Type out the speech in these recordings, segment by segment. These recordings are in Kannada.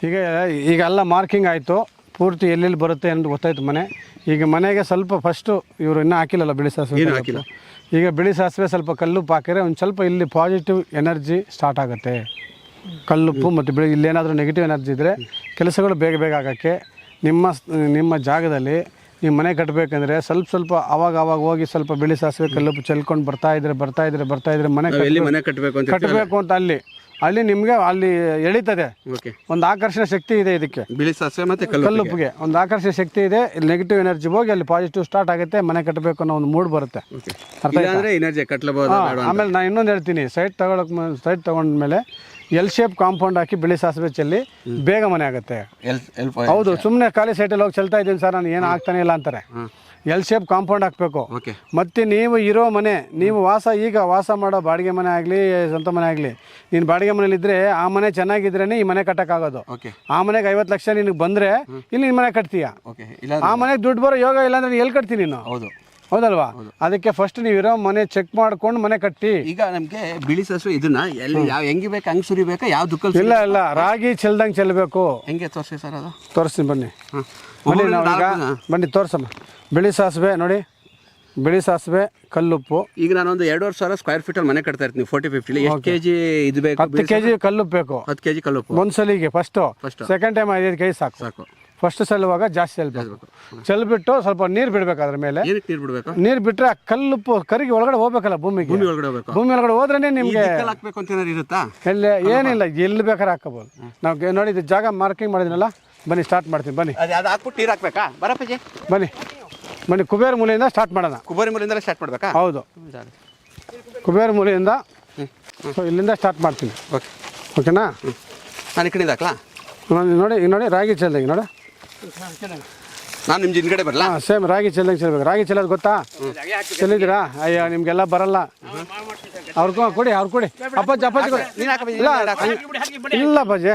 ಈಗ ಎಲ್ಲ ಮಾರ್ಕಿಂಗ್ ಆಯಿತು, ಪೂರ್ತಿ ಎಲ್ಲೆಲ್ಲಿ ಬರುತ್ತೆ ಅಂತ ಗೊತ್ತಾಯ್ತು ಮನೆ. ಈಗ ಮನೆಗೆ ಸ್ವಲ್ಪ ಫಸ್ಟು ಇವರು ಇನ್ನೂ ಹಾಕಿಲ್ಲಲ್ಲ ಬಿಳಿ ಸಾಸಿವೆ ಹಾಕಿಲ್ಲ. ಈಗ ಬಿಳಿ ಸಾಸಿವೆ ಸ್ವಲ್ಪ ಕಲ್ಲುಪ್ಪು ಹಾಕಿದ್ರೆ ಒಂದು ಸ್ವಲ್ಪ ಇಲ್ಲಿ ಪಾಸಿಟಿವ್ ಎನರ್ಜಿ ಸ್ಟಾರ್ಟ್ ಆಗುತ್ತೆ. ಕಲ್ಲುಪ್ಪು ಮತ್ತು ಇಲ್ಲೇನಾದರೂ ನೆಗೆಟಿವ್ ಎನರ್ಜಿ ಇದ್ದರೆ ಕೆಲಸಗಳು ಬೇಗ ಬೇಗ ಆಗೋಕ್ಕೆ ನಿಮ್ಮ ಜಾಗದಲ್ಲಿ ನೀವು ಮನೆ ಕಟ್ಟಬೇಕಂದ್ರೆ ಸ್ವಲ್ಪ ಅವಾಗ ಹೋಗಿ ಸ್ವಲ್ಪ ಬಿಳಿ ಸಾಸಿವೆ ಕಲ್ಲುಪ್ಪು ಚೆಲ್ಕೊಂಡು ಬರ್ತಾ ಇದ್ರೆ ಮನೆ ಕಟ್ಟಬೇಕು ಅಂತ ಅಲ್ಲಿ ನಿಮಗೆ ಅಲ್ಲಿ ಎಳಿತದೆ. ಒಂದು ಆಕರ್ಷಣ ಶಕ್ತಿ ಇದೆ ಇದಕ್ಕೆ, ಬಿಳಿ ಸಾಸಿವೆ ಮತ್ತು ಕಲ್ಲುಪ್ಪಿಗೆ ಒಂದು ಆಕರ್ಷಣ ಶಕ್ತಿ ಇದೆ. ಇಲ್ಲಿ ನೆಗೆಟಿವ್ ಎನರ್ಜಿ ಹೋಗಿ ಅಲ್ಲಿ ಪಾಸಿಟಿವ್ ಸ್ಟಾರ್ಟ್ ಆಗುತ್ತೆ, ಮನೆ ಕಟ್ಟಬೇಕು ಅನ್ನೋ ಒಂದು ಮೂಡ್ ಬರುತ್ತೆ. ಆಮೇಲೆ ನಾನು ಇನ್ನೊಂದು ಹೇಳ್ತೀನಿ, ಸೈಟ್ ತಗೊಂಡ್ಮೇಲೆ ಎಲ್ ಶೇಪ್ ಕಾಂಪೌಂಡ್ ಹಾಕಿ ಬಿಳಿ ಸಾಸಿವೆ ಚೆಲ್ಲಿ ಬೇಗ ಮನೆ ಆಗುತ್ತೆ. ಹೌದು, ಸುಮ್ಮನೆ ಖಾಲಿ ಸೈಟಲ್ಲಿ ಹೋಗಿ ಚೆಲ್ತಾ ಇದ್ದೀನಿ ಸರ್ ನಾನು ಏನು ಆಗ್ತಾನೆ ಇಲ್ಲ ಅಂತಾರೆ. ಎಲ್ ಶೇಪ್ ಕಾಂಪೌಂಡ್ ಹಾಕಬೇಕು. ಮತ್ತು ನೀವು ಇರೋ ಮನೆ, ನೀವು ವಾಸ ಮಾಡೋ ಬಾಡಿಗೆ ಮನೆ ಆಗಲಿ ಸ್ವಂತ ಮನೆ ಆಗಲಿ, ನೀನು ಬಾಡಿಗೆ ಮನೇಲಿದ್ದರೆ ಆ ಮನೆ ಚೆನ್ನಾಗಿದ್ರೇ ಈ ಮನೆ ಕಟ್ಟೋಕ್ಕಾಗೋದು. ಆ ಮನೆಗೆ 50 ಲಕ್ಷ ನಿನಗೆ ಬಂದರೆ ಇಲ್ಲಿ ನೀನು ಮನೆ ಕಟ್ತೀಯ. ಆ ಮನೆಗೆ ದುಡ್ಡು ಬರೋ ಯೋಗ ಇಲ್ಲ ಅಂದರೆ ಎಲ್ಲಿ ಕಟ್ತೀನಿ ನೀನು? ಹೌದಲ್ವಾ? ಅದಕ್ಕೆ ಫಸ್ಟ್ ನೀವು ಇರೋ ಮನೆ ಚೆಕ್ ಮಾಡ್ಕೊಂಡು ಮನೆ ಕಟ್ಟಿ. ಈಗ ನಮಗೆ ಬಿಳಿ ಸಾಸಿವೆ ಇದನ್ನ ಹೆಂಗೆ ಬೇಕು ಹಂಗೆ ಸುರಿಬೇಕಾ? ಯಾವ ದುಃಖ ಇಲ್ಲ ರಾಗಿ ಚೆಲ್ದಂಗೆ ಚೆಲ್ಲಬೇಕು. ಹೆಂಗೆ ತೋರಿಸಿ ಸರ್? ಅದು ತೋರಿಸ್ತೀನಿ ಬನ್ನಿ ನಾವೀಗ ಬನ್ನಿ ತೋರ್ಸಮ್ಮ. ಬಿಳಿ ಸಾಸಿವೆ ನೋಡಿ, ಬಿಳಿ ಸಾಸಿವೆ ಕಲ್ಲುಪ್ಪು. ಈಗ ನಾನೊಂದು 2,500 ಸ್ಕ್ವೇರ್ ಫೀಟಲ್ಲಿ ಮನೆ ಕಟ್ತಾ ಇರ್ತೀನಿ 40-50. ಎಷ್ಟು kg ಇದು ಬೇಕು? 10 kg ಕಲ್ಲುಪ್ಪು ಬೇಕು. 10 kg ಕಲ್ಲುಪ್ಪು ಒಂದ್ಸಲಿಗೆ ಫಸ್ಟ್. ಸೆಕೆಂಡ್ ಟೈಮ್ 5 kg ಸಾಕು. ಫಸ್ಟ್ ಚೆಲ್ಲುವಾಗ ಜಾಸ್ತಿ ಚೆಲ್ಬೇಕು. ಚೆಲ್ಬಿಟ್ಟು ಸ್ವಲ್ಪ ನೀರು ಬಿಡ್ಬೇಕು. ಅದ್ರ ಮೇಲೆ ನೀರು ಬಿಟ್ರೆ ಆ ಕಲ್ಲುಪ್ಪು ಕರಿಗೆ ಒಳಗಡೆ ಹೋಗ್ಬೇಕಲ್ಲ, ಭೂಮಿ ಒಳಗಡೆ ಹೋದ್ರೆ ನಿಮ್ಗೆ ಏನಿಲ್ಲ, ಎಲ್ಲಿ ಬೇಕಾದ್ರೆ ಹಾಕೋಬಹುದು. ನಾವು ನೋಡಿ ಇದು ಜಾಗ ಮಾರ್ಕಿಂಗ್ ಮಾಡಿದ್ನಲ್ಲ, ಬನ್ನಿ ಸ್ಟಾರ್ಟ್ ಮಾಡ್ತೀನಿ. ಬನ್ನಿ ನೀರು ಹಾಕ್ಬೇಕಾ? ಬರಪ್ಪಾಜಿ ಬನ್ನಿ ಕುಬೇರ ಮೂಲೆಯಿಂದ ಸ್ಟಾರ್ಟ್ ಮಾಡೋಣ. ಕುಬೇರ ಮೂಲೆಯಿಂದ ಸ್ಟಾರ್ಟ್ ಮಾಡ್ಬೇಕಾ? ಹೌದು, ಕುಬೇರ ಮೂಲೆಯಿಂದ. ಇಲ್ಲಿಂದ ಸ್ಟಾರ್ಟ್ ಮಾಡ್ತೀನಿ. ಓಕೆನಾ? ನಾನು ಈ ಕಡೆಯಿಂದ ಹಾಕ್ಲಾ? ನೋಡಿ ರಾಗಿ ಚೆಲ್ದಂಗೆ ನೋಡಿ. ನಾನು ನಿಮ್ಮ ಹಿಂದ್ಗಡೆ ಬರಲ್ಲ? ಸೇಮ್ ರಾಗಿ ಚೆಲ್ದಂಗೆ ಚೆಲ್ಬೇಕು. ರಾಗಿ ಚೆಲ್ಲೋದು ಗೊತ್ತಾ? ಚೆಲ್ಲಿದ್ದೀರಾ? ಅಯ್ಯೋ ನಿಮಗೆಲ್ಲ ಬರಲ್ಲ. ಅವ್ರು ಕೊಡಿ ಅಪ್ಪಾಜಿ ಕೊಡಿ. ಇಲ್ಲ ಅಪ್ಪಾಜಿ,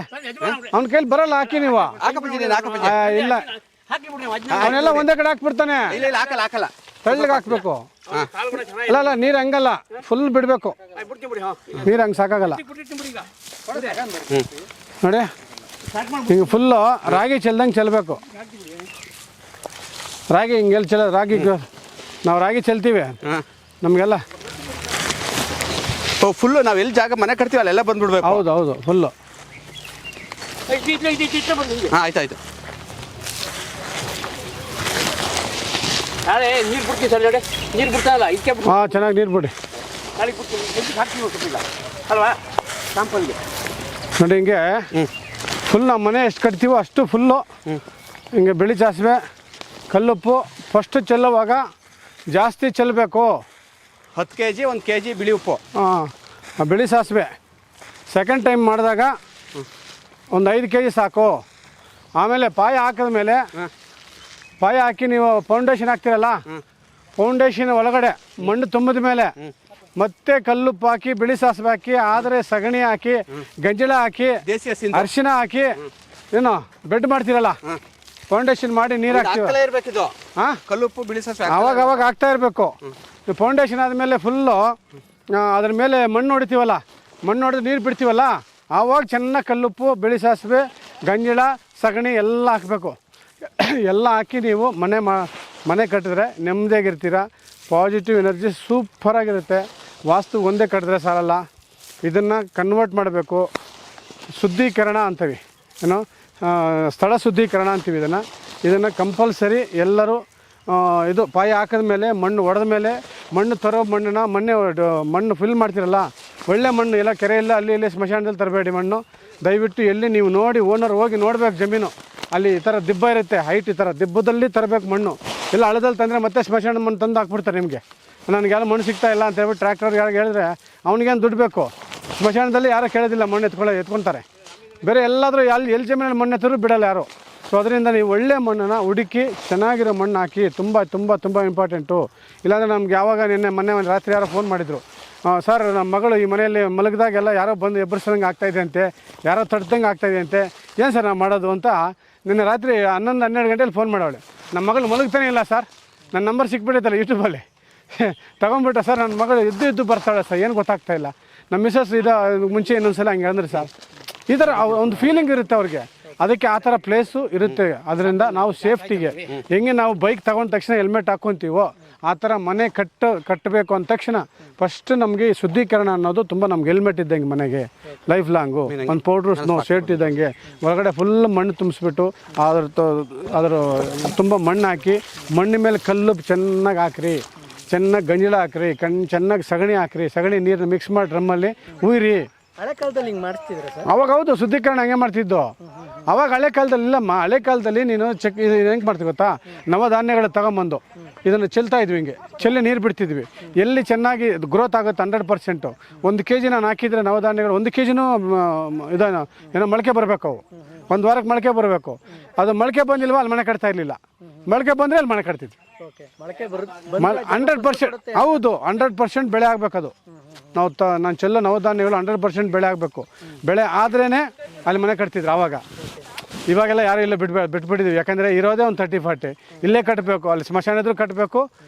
ಅವ್ನ ಕೈಲಿ ಬರಲ್ಲ. ಹಾಕಿ ನೀವು. ಇಲ್ಲ, ಅವನೆಲ್ಲ ಒಂದೇ ಕಡೆ ಹಾಕ್ಬಿಡ್ತಾನೆ. ತಳ್ಳಗೆ ಹಾಕ್ಬೇಕು. ಅಲ್ಲ ನೀರು ಹಂಗಲ್ಲ, ಫುಲ್ ಬಿಡಬೇಕು. ನೀರು ಹಂಗೆ ಸಾಕಾಗಲ್ಲ ನೋಡಿ. ಹಿಂಗೆ ಫುಲ್ಲು ರಾಗಿ ಚೆಲ್ದಂಗೆ ಚೆಲ್ಲಬೇಕು. ರಾಗಿ ಹಿಂಗೆಲ್ಲಿ ನಾವು ರಾಗಿ ಚೆಲ್ತೀವಿ ನಮಗೆಲ್ಲ ಫುಲ್ಲು. ನಾವು ಎಲ್ಲಿ ಜಾಗ ಮನೆ ಕಟ್ತೀವಿ ಅಲ್ಲೆಲ್ಲ ಬಂದ್ಬಿಡ್ಬೇಕು. ಹೌದು ಫುಲ್ಲು. ಆಯ್ತು. ನೀರು ಬಿಡ್ತೀವಿ ಸರ್, ನೀರು ಬಿಡ್ತಾರಲ್ಲ ಇದಕ್ಕೆ. ಚೆನ್ನಾಗಿ ನೀರು ಬಿಡಿ ಅಲ್ವಾ ಸಾಂಪಲ್ಗೆ. ನೋಡಿ ಹಿಂಗೆ ಫುಲ್ ನಾವು ಮನೆ ಎಷ್ಟು ಕಟ್ತೀವೋ ಅಷ್ಟು ಫುಲ್ಲು ಹಿಂಗೆ ಬಿಳಿ ಸಾಸಿವೆ ಕಲ್ಲುಪ್ಪು ಫಸ್ಟ್ ಚೆಲ್ಲುವಾಗ ಜಾಸ್ತಿ ಚೆಲ್ಲಬೇಕು. 10 kg 1 kg ಬಿಳಿ ಉಪ್ಪು. ಬಿಳಿ ಸಾಸಿವೆ ಸೆಕೆಂಡ್ ಟೈಮ್ ಮಾಡಿದಾಗ ಒಂದು 5 kg ಸಾಕು. ಆಮೇಲೆ ಪಾಯ ಹಾಕಿದ್ಮೇಲೆ ಪಾಯ ಹಾಕಿ ನೀವು ಫೌಂಡೇಶನ್ ಹಾಕ್ತಿರಲ್ಲ, ಫೌಂಡೇಶನ್ ಒಳಗಡೆ ಮಣ್ಣು ತುಂಬಿದ ಮೇಲೆ ಮತ್ತೆ ಕಲ್ಲುಪ್ಪು ಹಾಕಿ ಬಿಳಿ ಸಾಸಿವೆ ಹಾಕಿ ಆದರೆ ಸಗಣಿ ಹಾಕಿ ಗಂಜಳ ಹಾಕಿ ಅರಿಶಿನ ಹಾಕಿ ಏನು ಬೆಡ್ ಮಾಡ್ತೀರಲ್ಲ, ಫೌಂಡೇಶನ್ ಮಾಡಿ ನೀರು ಹಾಕ್ತೀವಿ. ಕಲ್ಲುಪ್ಪು ಬಿಳಿ ಸಾಸಿವೆ ಅವಾಗ ಹಾಕ್ತಾ ಇರಬೇಕು. ಫೌಂಡೇಶನ್ ಆದಮೇಲೆ ಫುಲ್ಲು ಅದ್ರ ಮೇಲೆ ಮಣ್ಣು ಹೊಡಿತೀವಲ್ಲ, ಮಣ್ಣು ಹೊಡೆದು ನೀರು ಬಿಡ್ತೀವಲ್ಲ, ಆವಾಗ ಚೆನ್ನಾಗಿ ಕಲ್ಲುಪ್ಪು ಬಿಳಿ ಸಾಸಿವೆ ಗಂಜಳ ಸಗಣಿ ಎಲ್ಲ ಹಾಕಬೇಕು. ಎಲ್ಲ ಹಾಕಿ ನೀವು ಮನೆ ಕಟ್ಟಿದ್ರೆ ನೆಮ್ಮದಿಯಾಗಿರ್ತೀರ. Positive energy ಸೂಪರಾಗಿರುತ್ತೆ. ವಾಸ್ತು ಒಂದೇ ಕಟ್ಟಿದ್ರೆ ಸಾಲಲ್ಲ, ಇದನ್ನು ಕನ್ವರ್ಟ್ ಮಾಡಬೇಕು. ಶುದ್ಧೀಕರಣ ಅಂತೀವಿ, ಏನೋ ಸ್ಥಳ ಶುದ್ಧೀಕರಣ ಅಂತೀವಿ. ಇದನ್ನು ಕಂಪಲ್ಸರಿ ಎಲ್ಲರೂ ಇದು ಪಾಯ ಹಾಕಿದ ಮೇಲೆ ಮಣ್ಣು ಹೊಡೆದ ಮೇಲೆ ಮಣ್ಣು ತರೋ ಮಣ್ಣು ಫಿಲ್ ಮಾಡ್ತಿರಲ್ಲ, ಒಳ್ಳೆ ಮಣ್ಣು ಎಲ್ಲ ಕೆರೆಯಲ್ಲ ಅಲ್ಲಿ ಇಲ್ಲಿ ಸ್ಮಶಾನದಲ್ಲಿ ತರಬೇಡಿ ಮಣ್ಣು. ದಯವಿಟ್ಟು ಎಲ್ಲಿ ನೀವು ನೋಡಿ ಓನರ್ ಹೋಗಿ ನೋಡಬೇಕು ಜಮೀನು, ಅಲ್ಲಿ ಈ ಥರ ದಿಬ್ಬ ಇರುತ್ತೆ ಹೈಟ್, ಈ ಥರ ದಿಬ್ಬದಲ್ಲಿ ತರಬೇಕು ಮಣ್ಣು. ಇಲ್ಲ ಹಳದಲ್ಲಿ ತಂದರೆ ಮತ್ತೆ ಸ್ಮಶಾನ ಮಣ್ಣು ತಂದು ಹಾಕ್ಬಿಡ್ತಾರೆ ನಿಮಗೆ. ನನಗೆಲ್ಲ ಮಣ್ಣು ಸಿಗ್ತಾ ಇಲ್ಲ ಅಂತ ಹೇಳ್ಬಿಟ್ಟು ಟ್ರ್ಯಾಕ್ಟರ್ಗೆ ಯಾರಿಗೆ ಹೇಳಿದ್ರೆ ಅವ್ನಿಗೇನು ದುಡ್ಡು ಬೇಕು. ಸ್ಮಶಾನದಲ್ಲಿ ಯಾರೂ ಕೇಳೋದಿಲ್ಲ, ಮಣ್ಣು ಎತ್ಕೊಳ್ತಾರೆ. ಬೇರೆ ಎಲ್ಲಾದರೂ ಎಲ್ಲಿ ಜಮೀನಲ್ಲಿ ಮಣ್ಣು ಎತ್ತರೂ ಬಿಡಲ್ಲ ಯಾರು. ಸೊ ಅದರಿಂದ ನೀವು ಒಳ್ಳೆ ಮಣ್ಣನ್ನು ಹುಡುಕಿ ಚೆನ್ನಾಗಿರೋ ಮಣ್ಣು ಹಾಕಿ. ತುಂಬ ಇಂಪಾರ್ಟೆಂಟು. ಇಲ್ಲಾಂದರೆ ನಮ್ಗೆ ಮೊನ್ನೆ ರಾತ್ರಿ ಯಾರೋ ಫೋನ್ ಮಾಡಿದರು, ಸರ್ ನಮ್ಮ ಮಗಳು ಈ ಮನೆಯಲ್ಲಿ ಮಲಗಿದಾಗೆಲ್ಲ ಯಾರೋ ಬಂದು ಎಬ್ಬರಿಸ್ದಂಗೆ ಆಗ್ತಾಯಿದೆ ಅಂತೆ, ಯಾರೋ ತಡ್ದಂಗೆ ಆಗ್ತಾಯಿದೆ ಅಂತೆ, ಏನು ಸರ್ ನಾವು ಮಾಡೋದು ಅಂತ ನಿನ್ನೆ ರಾತ್ರಿ 11-12 ಗಂಟೆಯಲ್ಲಿ ಫೋನ್ ಮಾಡೋಳೆ. ನಮ್ಮ ಮಗಳು ಮಲಗ್ತಾನೆ ಇಲ್ಲ ಸರ್, ನನ್ನ ನಂಬರ್ ಸಿಕ್ಬಿಟ್ಟೈತಲ್ಲ ಯೂಟ್ಯೂಬಲ್ಲಿ, ತೊಗೊಂಬಿಟ್ಟ ಸರ್, ನನ್ನ ಮಗಳು ಎದ್ದು ಬರ್ತಾಳೆ ಸರ್, ಏನು ಗೊತ್ತಾಗ್ತಾಯಿಲ್ಲ. ನಮ್ಮ ಮಿಸ್ಸಸ್ ಮುಂಚೆ ಇನ್ನೊಂದು ಸಲ ಹಂಗೆ ಅಂದ್ರೆ ಸರ್, ಈ ಥರ ಒಂದು ಫೀಲಿಂಗ್ ಇರುತ್ತೆ ಅವ್ರಿಗೆ. ಅದಕ್ಕೆ ಆ ಥರ ಪ್ಲೇಸು ಇರುತ್ತೆ. ಅದರಿಂದ ನಾವು ಸೇಫ್ಟಿಗೆ ಹೆಂಗೆ ನಾವು ಬೈಕ್ ತಗೊಂಡ ತಕ್ಷಣ ಹೆಲ್ಮೆಟ್ ಹಾಕ್ಕೊತೀವೋ ಆ ಥರ ಮನೆ ಕಟ್ಟಬೇಕು ಅಂದ ತಕ್ಷಣ ಫಸ್ಟ್ ನಮಗೆ ಶುದ್ಧೀಕರಣ ಅನ್ನೋದು ತುಂಬ ನಮ್ಗೆ ಹೆಲ್ಮೆಟ್ ಇದ್ದಂಗೆ ಮನೆಗೆ ಲೈಫ್ ಲಾಂಗು ಒಂದು ಪೌಡ್ರು ಸ್ನೋ ಶರ್ಟ್ ಇದ್ದಂಗೆ ಒಳಗಡೆ ಫುಲ್ ಮಣ್ಣು ತುಂಬಿಸ್ಬಿಟ್ಟು ಅದ್ರ ತುಂಬ ಮಣ್ಣು ಹಾಕಿ ಮಣ್ಣಿನ ಮೇಲೆ ಕಲ್ಲು ಚೆನ್ನಾಗಿ ಹಾಕ್ರಿ, ಚೆನ್ನಾಗಿ ಗಂಜಳ ಹಾಕ್ರಿ, ಚೆನ್ನಾಗಿ ಸಗಣಿ ಹಾಕ್ರಿ, ಸಗಣಿ ನೀರನ್ನ ಮಿಕ್ಸ್ ಮಾಡಿ ಡ್ರಮ್ಮಲ್ಲಿ ಉಯ್ರಿ. ಹಳೆ ಕಾಲದಲ್ಲಿ ಹಿಂಗೆ ಮಾಡಿಸ್ತಿದ್ರೆ ಸರ್? ಅವಾಗ ಹೌದು ಶುದ್ಧೀಕರಣ ಹಂಗೆ ಮಾಡ್ತಿದ್ದು. ಅವಾಗ ಹಳೆ ಕಾಲದಲ್ಲಿ ಇಲ್ಲಮ್ಮ, ಹಳೆ ಕಾಲದಲ್ಲಿ ನೀನು ಹೆಂಗೆ ಮಾಡ್ತೀವಿ ಗೊತ್ತಾ, ನವಧಾನ್ಯಗಳು ತಗೊಂಬಂದು ಇದನ್ನು ಚೆಲ್ತಾ ಇದ್ವಿ, ಹಿಂಗೆ ಚೆಲ್ಲಿ ನೀರು ಬಿಡ್ತಿದ್ವಿ. ಎಲ್ಲಿ ಚೆನ್ನಾಗಿ ಗ್ರೋತ್ ಆಗುತ್ತೆ 100%. 1 kg ನಾನು ಹಾಕಿದರೆ ನವಧಾನ್ಯಗಳು 1 kgನೂ ಇದನ್ನು ಏನೋ ಮೊಳಕೆ ಬರಬೇಕು. ಅವು 1 ವಾರಕ್ಕೆ ಮೊಳಕೆ ಬರಬೇಕು. ಅದು ಮೊಳಕೆ ಬಂದಿಲ್ವ ಅಲ್ಲಿ ಮನೆ ಕಟ್ತಾ ಇರಲಿಲ್ಲ, ಮೊಳಕೆ ಬಂದರೆ ಅಲ್ಲಿ ಮನೆ ಕಟ್ತಿದ್ವಿ. ಮೊಳಕೆ ಬರುತ್ತೆ 100%. ಹೌದು 100% ಬೆಳೆ ಆಗಬೇಕದು. ನಾನು ಚೆಲ್ಲೋ ನವಧಾನ್ಯಗಳು 100% ಬೆಳೆ ಆಗಬೇಕು. ಬೆಳೆ ಆದ್ರೇ ಅಲ್ಲಿ ಮನೆ ಕಟ್ತಿದ್ರು ಆವಾಗ. ಇವಾಗೆಲ್ಲ ಯಾರು ಇಲ್ಲ ಬಿಟ್ಬಿಟ್ಟಿದ್ವಿ. ಯಾಕಂದರೆ ಇರೋದೇ ಒಂದು 30-40 ಇಲ್ಲೇ ಕಟ್ಟಬೇಕು. ಅಲ್ಲಿ ಸ್ಮಶಾನ ಇದ್ರೂ ಕಟ್ಟಬೇಕು,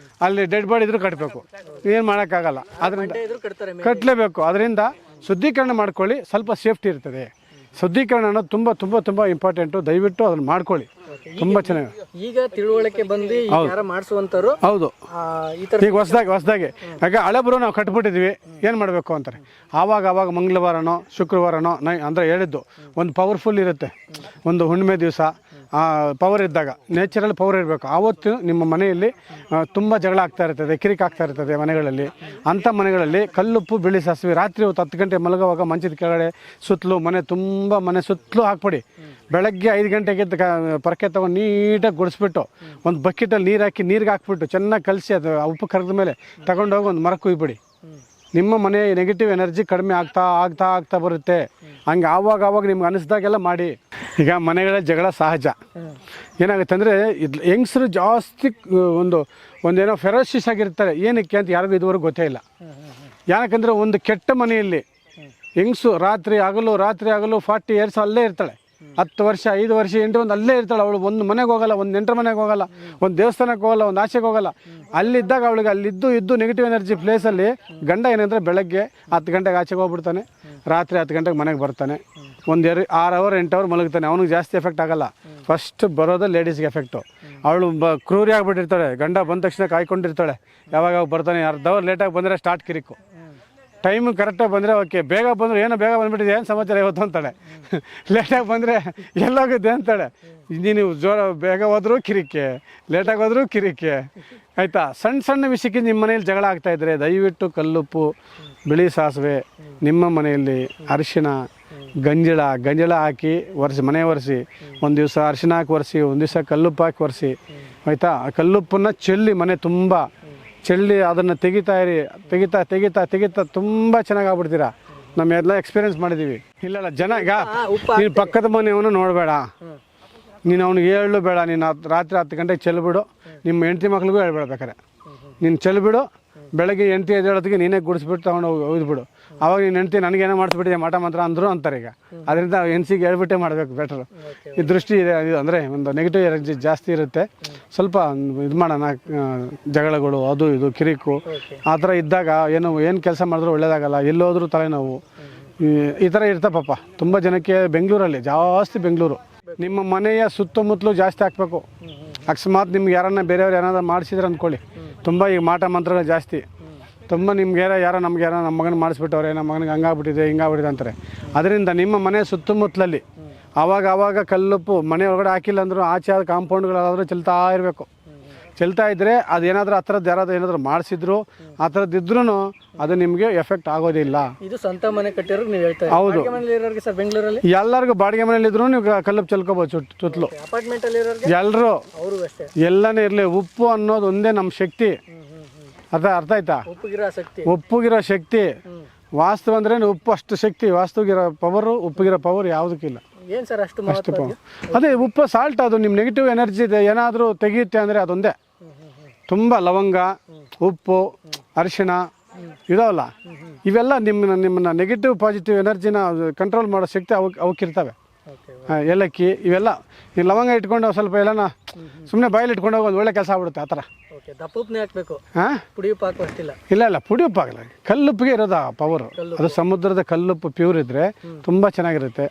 ಅಲ್ಲಿ ಡೆಡ್ ಬಾಡಿ ಇದ್ರೂ ಕಟ್ಟಬೇಕು. ಏನು ಮಾಡೋಕ್ಕಾಗಲ್ಲ, ಅದರಿಂದ ಕಟ್ಟಲೇಬೇಕು. ಅದರಿಂದ ಶುದ್ಧೀಕರಣ ಮಾಡ್ಕೊಳ್ಳಿ, ಸ್ವಲ್ಪ ಸೇಫ್ಟಿ ಇರ್ತದೆ. ಶುದ್ಧೀಕರಣ ಅನ್ನೋದು ತುಂಬ ತುಂಬ ತುಂಬ ಇಂಪಾರ್ಟೆಂಟು. ದಯವಿಟ್ಟು ಅದನ್ನು ಮಾಡ್ಕೊಳ್ಳಿ, ತುಂಬ ಚೆನ್ನಾಗಿ. ಈಗ ತಿಳುವಳಿಕೆ ಬಂದು ಯಾರು ಮಾಡಿಸುವಂತರು ಹೌದು. ಈಗ ಹೊಸದಾಗಿ ಯಾಕೆ ಹಳೆಬರು ನಾವು ಕಟ್ಬಿಟ್ಟಿದ್ವಿ ಏನು ಮಾಡಬೇಕು ಅಂತಾರೆ. ಆವಾಗ ಮಂಗಳವಾರನೋ ಶುಕ್ರವಾರನೋ ಅಂದರೆ ಹೇಳಿದ್ದು ಒಂದು ಪವರ್ಫುಲ್ ಇರುತ್ತೆ. ಒಂದು ಹುಣ್ಣಿಮೆ ದಿವಸ ಪವರ್ ಇದ್ದಾಗ, ನೇಚರಲ್ಲಿ ಪವರ್ ಇರಬೇಕು. ಆವತ್ತು ನಿಮ್ಮ ಮನೆಯಲ್ಲಿ ತುಂಬ ಜಗಳ ಆಗ್ತಾ ಇರ್ತದೆ, ಕಿರಿಕ್ ಆಗ್ತಾ ಇರ್ತದೆ ಮನೆಗಳಲ್ಲಿ. ಅಂಥ ಮನೆಗಳಲ್ಲಿ ಕಲ್ಲುಪ್ಪು ಬಿಳಿ ಸಾಸಿವೆ ರಾತ್ರಿ ಹೊತ್ತು 10 ಗಂಟೆ ಮಲಗುವಾಗ ಮಂಚದ ಕೆಳಗಡೆ ಸುತ್ತಲೂ ಮನೆ ಸುತ್ತಲೂ ಹಾಕ್ಬಿಡಿ. ಬೆಳಗ್ಗೆ 5 ಗಂಟೆಗೆ ಪರಕೆ ತೊಗೊಂಡು ನೀಟಾಗಿ ಗುಡಿಸ್ಬಿಟ್ಟು ಒಂದು ಬಕೆಟಲ್ಲಿ ನೀರು ಹಾಕಿ ನೀರಿಗೆ ಹಾಕ್ಬಿಟ್ಟು ಚೆನ್ನಾಗಿ ಕಲಸಿ ಅದು ಉಪ್ಪು ಕರೆದ ಮೇಲೆ ತಗೊಂಡೋಗಿ ಒಂದು ಮರಕ್ಕೆ ಕುಯ್ಬಿಡಿ. ನಿಮ್ಮ ಮನೆ ನೆಗೆಟಿವ್ ಎನರ್ಜಿ ಕಡಿಮೆ ಆಗ್ತಾ ಬರುತ್ತೆ. ಹಂಗೆ ಆವಾಗ ನಿಮ್ಗೆ ಅನಿಸ್ದಾಗೆಲ್ಲ ಮಾಡಿ. ಈಗ ಮನೆಗಳ ಜಗಳ ಸಹಜ. ಏನಾಗುತ್ತೆ ಅಂದರೆ ಹೆಂಗಸರು ಜಾಸ್ತಿ ಒಂದೇನೋ ಫೆರೋಸಿಸ್ ಆಗಿರ್ತಾರೆ. ಏನಕ್ಕೆ ಅಂತ ಯಾರಿಗೂ ಇದುವರೆಗೂ ಗೊತ್ತೇ ಇಲ್ಲ. ಯಾಕಂದರೆ ಒಂದು ಕೆಟ್ಟ ಮನೆಯಲ್ಲಿ ಹೆಂಗಸು ರಾತ್ರಿ ಹಗಲು 40 years ಅಲ್ಲೇ ಇರ್ತಾಳೆ. 10 ವರ್ಷ 5 ವರ್ಷ 8 ಒಂದು ಅಲ್ಲೇ ಇರ್ತಾಳೆ. ಅವಳು ಒಂದು ಮನೆಗೆ ಹೋಗಲ್ಲ, ಒಂದು ನೆಂಟರ ಮನೆಗೆ ಹೋಗಲ್ಲ, ಒಂದು ದೇವಸ್ಥಾನಕ್ಕೆ ಹೋಗಲ್ಲ, ಒಂದು ಆಚೆಗೆ ಹೋಗಲ್ಲ. ಅಲ್ಲಿದ್ದಾಗ ಅವಳಿಗೆ ಅಲ್ಲಿದ್ದು ನೆಗೆಟಿವ್ ಎನರ್ಜಿ ಪ್ಲೇಸಲ್ಲಿ ಗಂಡ ಏನಂದರೆ ಬೆಳಗ್ಗೆ 10 ಗಂಟೆಗೆ ಆಚೆಗೆ ಹೋಗ್ಬಿಡ್ತಾನೆ, ರಾತ್ರಿ 10 ಗಂಟೆಗೆ ಮನೆಗೆ ಬರ್ತಾನೆ. ಒಂದು 6 hour 8 hour ಮಲಗ್ತಾನೆ. ಅವನಿಗೆ ಜಾಸ್ತಿ ಎಫೆಕ್ಟ್ ಆಗಲ್ಲ. ಫಸ್ಟ್ ಬರೋದು ಲೇಡೀಸ್ಗೆ ಎಫೆಕ್ಟು. ಅವಳು ಕ್ರೂರಿ ಆಗಿಬಿಟ್ಟಿರ್ತಾಳೆ. ಗಂಡ ಬಂದ ತಕ್ಷಣ ಕಾಯ್ಕೊಂಡಿರ್ತಾಳೆ, ಯಾವಾಗ ಬರ್ತಾನೆ. ಅರ್ಧ ಅವರ್ ಲೇಟಾಗಿ ಬಂದರೆ ಸ್ಟಾರ್ಟ್ ಕಿರಿಕು. ಟೈಮ್ ಕರೆಕ್ಟಾಗಿ ಬಂದರೆ ಓಕೆ, ಬೇಗ ಬಂದರೆ ಏನೋ ಬೇಗ ಬಂದುಬಿಟ್ಟಿದೆ, ಏನು ಸಮಾಚಾರ ಇವತ್ತು ಅಂತಾಳೆ. ಲೇಟಾಗಿ ಬಂದರೆ ಎಲ್ಲೋಗಿದ್ದೆ ಅಂತಾಳೆ. ನೀವು ಬೇಗ ಹೋದ್ರೂ ಕಿರಿಕೆ, ಲೇಟಾಗಿ ಹೋದ್ರೂ ಕಿರಿಕೆ. ಆಯಿತಾ? ಸಣ್ಣ ವಿಷಯಕ್ಕೆ ನಿಮ್ಮ ಮನೇಲಿ ಜಗಳ ಆಗ್ತಾಯಿದ್ರೆ ದಯವಿಟ್ಟು ಕಲ್ಲುಪ್ಪು ಬಿಳಿ ಸಾಸಿವೆ ನಿಮ್ಮ ಮನೆಯಲ್ಲಿ ಅರಿಶಿನ ಗಂಜಳ ಹಾಕಿ ಮನೆ ಒರೆಸಿ, ಒಂದು ದಿವಸ ಅರಿಶಿನ ಹಾಕಿ ಒರೆಸಿ, ಒಂದು ದಿವಸ ಕಲ್ಲುಪ್ಪು ಹಾಕಿ ಒರೆಸಿ. ಆಯಿತಾ? ಆ ಕಲ್ಲುಪ್ಪನ್ನು ಚೆಲ್ಲಿ ಮನೆ ತುಂಬ ಚೆಲ್ಲಿ ಅದನ್ನು ತೆಗಿತಾ ತುಂಬ ಚೆನ್ನಾಗಿ ಆಗ್ಬಿಡ್ತೀರಾ. ನಮ್ಮೆಲ್ಲ ಎಕ್ಸ್ಪೀರಿಯೆನ್ಸ್ ಮಾಡಿದ್ದೀವಿ. ಇಲ್ಲ ಜನ ಈಗ ನೀನು ಪಕ್ಕದ ಮನೆಯವನು ನೋಡಬೇಡ, ನೀನು ಅವ್ನಿಗೆ ಹೇಳು ಬೇಡ. ನೀನು ರಾತ್ರಿ 10 ಗಂಟೆಗೆ ಚೆಲ್ಬಿಡು. ನಿಮ್ಮ ಹೆಂಡತಿ ಮಕ್ಳಿಗೂ ಹೇಳ್ಬೇಡ. ಬೇಕಾರೆ ನೀನು ಚೆಲ್ಬಿಡು. ಬೆಳಗ್ಗೆ ಹೆಂಡತಿ ಎದ್ದೇಳೋದಕ್ಕೆ ನೀನೇ ಗುಡಿಸ್ಬಿಟ್ಟು ತೊಗೊಂಡು ಒಯ್ದುಬಿಡು. ಆವಾಗ ನೀನು ಹೆಂಡತಿ ನನಗೇನೋ ಮಾಡಿಸ್ಬಿಟ್ಟಿದೆ ಮಾಟ ಮಂತ್ರ ಅಂದರು ಅಂತಾರೆ. ಈಗ ಅದರಿಂದ ಹೆಂಡ್ಸಿಗೆ ಹೇಳ್ಬಿಟ್ಟೆ ಮಾಡಬೇಕು ಬೆಟ್ರು. ಈ ದೃಷ್ಟಿ ಇದೆ ಅಂದರೆ ಒಂದು ನೆಗೆಟಿವ್ ಎನರ್ಜಿ ಜಾಸ್ತಿ ಇರುತ್ತೆ. ಸ್ವಲ್ಪ ಇದು ಮಾಡೋಣ, ಜಗಳಗಳು ಅದು ಇದು ಕಿರಿಕು ಆ ಥರ ಇದ್ದಾಗ ಏನು ಕೆಲಸ ಮಾಡಿದ್ರೂ ಒಳ್ಳೇದಾಗಲ್ಲ. ಎಲ್ಲೋದ್ರೂ ತಲೆನೋವು ಈ ಥರ ಇರ್ತಾ ಪಾಪ ತುಂಬ ಜನಕ್ಕೆ. ಬೆಂಗಳೂರಲ್ಲಿ ಜಾಸ್ತಿ ಬೆಂಗಳೂರು. ನಿಮ್ಮ ಮನೆಯ ಸುತ್ತಮುತ್ತಲೂ ಜಾಸ್ತಿ ಹಾಕಬೇಕು. ಅಕಸ್ಮಾತ್ ನಿಮ್ಗೆ ಬೇರೆಯವ್ರು ಏನಾದ್ರು ಮಾಡಿಸಿದ್ರೆ ಅಂದ್ಕೊಳ್ಳಿ, ತುಂಬ ಈಗ ಮಾಟ ಮಂತ್ರಗಳು ಜಾಸ್ತಿ. ತುಂಬ ನಿಮ್ಗೆ ನಮ್ಗೆ ನಮ್ಮ ಮಗನ ಮಾಡಿಸ್ಬಿಟ್ಟವ್ರೆ, ನಮ್ಮ ಮಗನಿಗೆ ಹಂಗಾಗ್ಬಿಟ್ಟಿದೆ ಹಿಂಗಾಗ್ಬಿಟ್ಟಿದೆ ಅಂತಾರೆ. ಅದರಿಂದ ನಿಮ್ಮ ಮನೆ ಸುತ್ತಮುತ್ತಲಲ್ಲಿ ಆವಾಗ ಕಲ್ಲುಪ್ಪು ಮನೆ ಒಳಗಡೆ ಹಾಕಿಲ್ಲ ಅಂದರೂ ಆಚೆ ಆದ ಕಾಂಪೌಂಡ್ಗಳಾದರೂ ಚೆಲ್ತಾ ಇರಬೇಕು. ಚೆಲ್ತಾ ಇದ್ದರೆ ಅದು ಏನಾದರೂ ಯಾರಾದರೂ ಏನಾದರೂ ಮಾಡಿಸಿದ್ರು ಆ ಥರದ್ದಿದ್ರೂ ಅದು ನಿಮಗೆ ಎಫೆಕ್ಟ್ ಆಗೋದಿಲ್ಲ. ಇದು ಸ್ವಂತ ಮನೆ ಕಟ್ಟಿರೋ ನೀವು ಹೇಳ್ತಾ ಹೌದು. ಸರ್ ಬೆಂಗಳೂರಲ್ಲಿ ಎಲ್ಲರಿಗೂ ಬಾಡಿಗೆ ಮನೇಲಿದ್ರು ನೀವು ಕಲ್ಲುಪ್ಪು ಚೆಲ್ಕೋಬೋದು. ಸುತ್ತಲೂ ಅಪಾರ್ಟ್ಮೆಂಟಲ್ಲಿ ಎಲ್ಲರೂ ಅವರು ಅಷ್ಟೇ ಎಲ್ಲನೇ ಇರಲಿ. ಉಪ್ಪು ಅನ್ನೋದು ಒಂದೇ ನಮ್ಮ ಶಕ್ತಿ. ಅರ್ಥ ಆಯ್ತಾ? ಉಪ್ಪುಗಿರೋ ಶಕ್ತಿ. ವಾಸ್ತು ಅಂದ್ರೆ ಉಪ್ಪು ಅಷ್ಟು ಶಕ್ತಿ. ವಾಸ್ತುಗಿರೋ ಪವರು, ಉಪ್ಪುಗಿರೋ ಪವರ್ ಯಾವುದಕ್ಕಿಲ್ಲ. ಏನು ಸರ್ ಅಷ್ಟು ಅದೇ ಉಪ್ಪು ಸಾಲ್ಟ್. ಅದು ನಿಮ್ಮ ನೆಗೆಟಿವ್ ಎನರ್ಜಿ ಇದೆ ಏನಾದರೂ ತೆಗೆಯುತ್ತೆ ಅಂದರೆ ಅದೊಂದೇ. ತುಂಬ ಲವಂಗ, ಉಪ್ಪು, ಅರಿಶಿಣ ಇದಾವಲ್ಲ, ಇವೆಲ್ಲ ನಿಮ್ಮನ್ನ ನೆಗೆಟಿವ್ ಪಾಸಿಟಿವ್ ಎನರ್ಜಿನ ಕಂಟ್ರೋಲ್ ಮಾಡೋ ಶಕ್ತಿ ಅವಕ್ಕಿರ್ತವೆ. ಏಲಕ್ಕಿ ಇವೆಲ್ಲ ಈ ಲವಂಗ ಇಟ್ಕೊಂಡು ಸ್ವಲ್ಪ ಎಲ್ಲನ ಸುಮ್ಮನೆ ಬಾಯಲ್ಲಿ ಇಟ್ಕೊಂಡು ಹೋಗಿ ಒಂದು ಒಳ್ಳೆ ಕೆಲಸ ಆಗ್ಬಿಡುತ್ತೆ. ಆ ಥರ ಹಾಕಬೇಕು. ಇಲ್ಲ ಪುಡಿ ಉಪ್ಪು ಆಗಲ್ಲ. ಕಲ್ಲುಪ್ಪಿಗೆ ಇರೋದು ಆ ಪವರು. ಅದು ಸಮುದ್ರದ ಕಲ್ಲುಪ್ಪು ಪ್ಯೂರ್ ಇದ್ದರೆ ತುಂಬ ಚೆನ್ನಾಗಿರುತ್ತೆ.